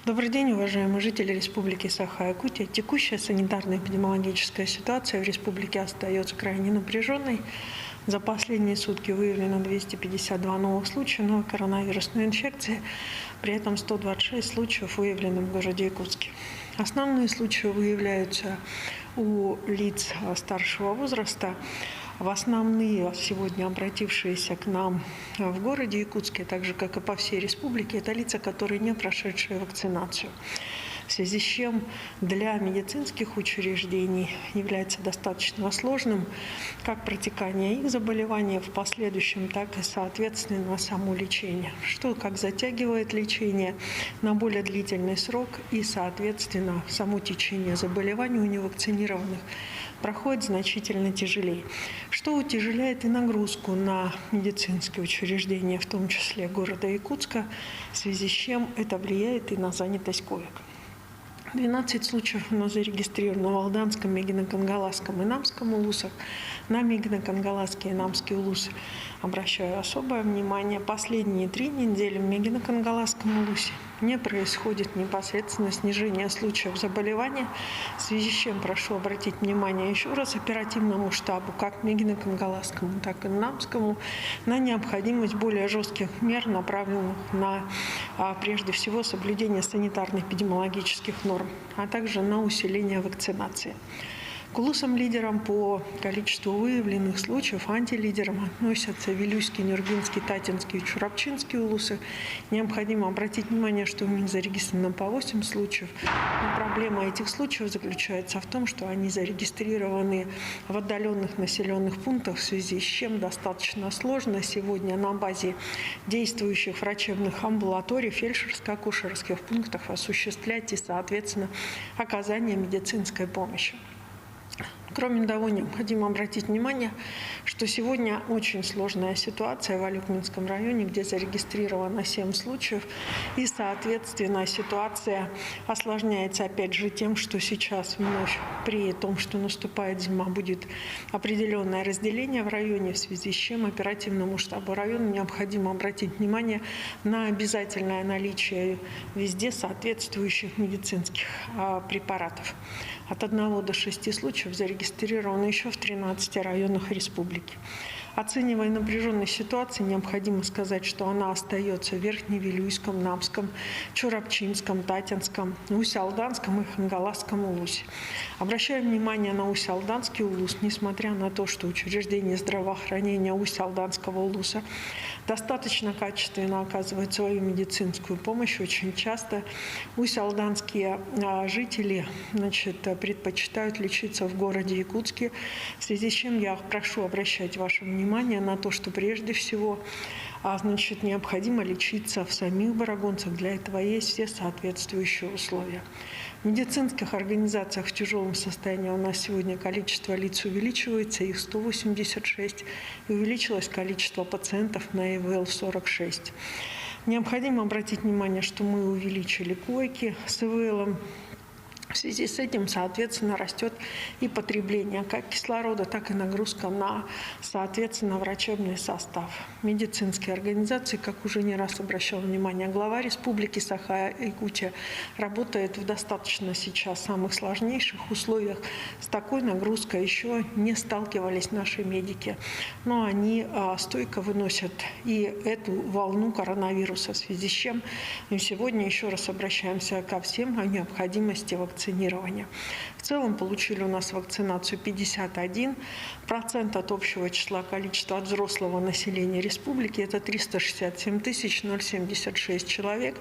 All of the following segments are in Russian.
Добрый день, уважаемые жители Республики Саха-Якутия. Текущая санитарно-эпидемиологическая ситуация в республике остается крайне напряженной. За последние сутки выявлено 252 новых случая новой коронавирусной инфекции, при этом 126 случаев выявлено в городе Якутске. Основные случаи выявляются у лиц старшего возраста. В основные сегодня обратившиеся к нам в городе Якутске, так же как и по всей республике, это лица, которые не прошедшие вакцинацию. В связи с чем для медицинских учреждений является достаточно сложным как протекание их заболевания в последующем, так и, соответственно, само лечение, что как затягивает лечение на более длительный срок и, соответственно, само течение заболеваний у невакцинированных проходит значительно тяжелее, что утяжеляет и нагрузку на медицинские учреждения, в том числе города Якутска, в связи с чем это влияет и на занятость коек. 12 случаев у нас зарегистрировано в Алданском, Мегино-Кангаласском и Намском улусах. На Мегино-Кангаласский и Намский улусы обращаю особое внимание. Последние 3 недели в Мегино-Кангаласском улусе не происходит непосредственно снижение случаев заболевания, в связи с чем прошу обратить внимание еще раз оперативному штабу, как Мегино-Кангаласскому, так и Намскому, на необходимость более жестких мер, направленных на, прежде всего, соблюдение санитарно-эпидемиологических норм, а также на усиление вакцинации. К улусам-лидерам по количеству выявленных случаев антилидерам относятся Вилюйский, Нюрбинский, Татинский и Чурапчинский улусы. Необходимо обратить внимание, что у них зарегистрировано по 8 случаев. Но проблема этих случаев заключается в том, что они зарегистрированы в отдаленных населенных пунктах, в связи с чем достаточно сложно сегодня на базе действующих врачебных амбулаторий, фельдшерско-акушерских пунктов осуществлять и, соответственно, оказание медицинской помощи. Кроме того, необходимо обратить внимание, что сегодня очень сложная ситуация в Алюкминском районе, где зарегистрировано 7 случаев, и, соответственно, ситуация осложняется опять же тем, что сейчас вновь при том, что наступает зима, будет определенное разделение в районе, в связи с чем оперативному штабу района необходимо обратить внимание на обязательное наличие везде соответствующих медицинских препаратов. От 1 до 6 случаев зарегистрировано еще в 13 районах республики. Оценивая напряженность ситуации, необходимо сказать, что она остается в Верхневилюйском, Намском, Чурапчинском, Татинском, Усть-Алданском и Хангаласском улусе. Обращаем внимание на Усть-Алданский улус, несмотря на то, что учреждение здравоохранения Усть-Алданского улуса достаточно качественно оказывает свою медицинскую помощь. Очень часто усть-алданские жители предпочитают лечиться в городе Якутске, в связи с чем я прошу обращать ваше внимание на то, что прежде всего необходимо лечиться в самих Барагонцах. Для этого есть все соответствующие условия. В медицинских организациях в тяжелом состоянии у нас сегодня количество лиц увеличивается, их 186, и увеличилось количество пациентов на ИВЛ 46. Необходимо обратить внимание, что мы увеличили койки с ИВЛом. В связи с этим, соответственно, растет и потребление как кислорода, так и нагрузка на, соответственно, врачебный состав. Медицинские организации, как уже не раз обращал внимание глава Республики Саха-Якутия, работает в достаточно сейчас самых сложнейших условиях. С такой нагрузкой еще не сталкивались наши медики, но они стойко выносят и эту волну коронавируса, в связи с чем мы сегодня еще раз обращаемся ко всем о необходимости вакцинирования. В целом получили у нас вакцинацию 51% от общего числа количества от взрослого населения республики. Это 367 076 человек.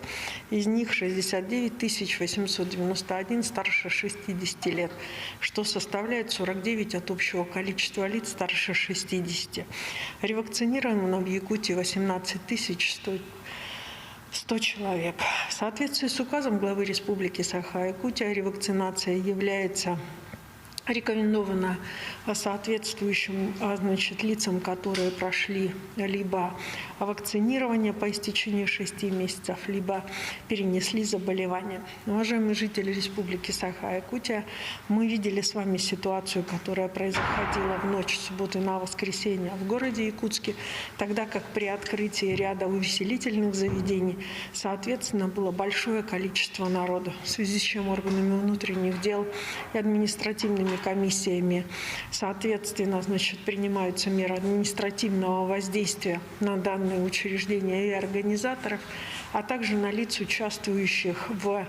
Из них 69 891 старше 60 лет, что составляет 49% от общего количества лиц старше 60. Ревакцинировано в Якутии 18 100 человек. В соответствии с указом главы Республики Саха-Якутия ревакцинация является Рекомендовано соответствующим лицам, которые прошли либо вакцинирование по истечении 6 месяцев, либо перенесли заболевание. Уважаемые жители Республики Саха-Якутия, мы видели с вами ситуацию, которая происходила в ночь с субботы на воскресенье в городе Якутске, тогда как при открытии ряда увеселительных заведений, соответственно, было большое количество народа, в связи с чем органами внутренних дел и административными комиссиями, соответственно, принимаются меры административного воздействия на данные учреждения и организаторов, а также на лиц, участвующих в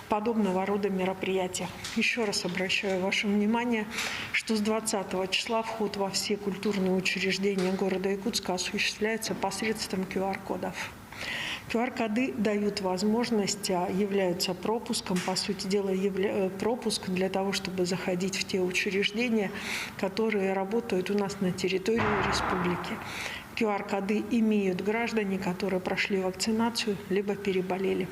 подобного рода мероприятиях. Еще раз обращаю ваше внимание, что с 20 числа вход во все культурные учреждения города Якутска осуществляется посредством QR-кодов. QR-коды дают возможность, являются пропуском, по сути дела, пропуск для того, чтобы заходить в те учреждения, которые работают у нас на территории республики. QR-коды имеют граждане, которые прошли вакцинацию, либо переболели.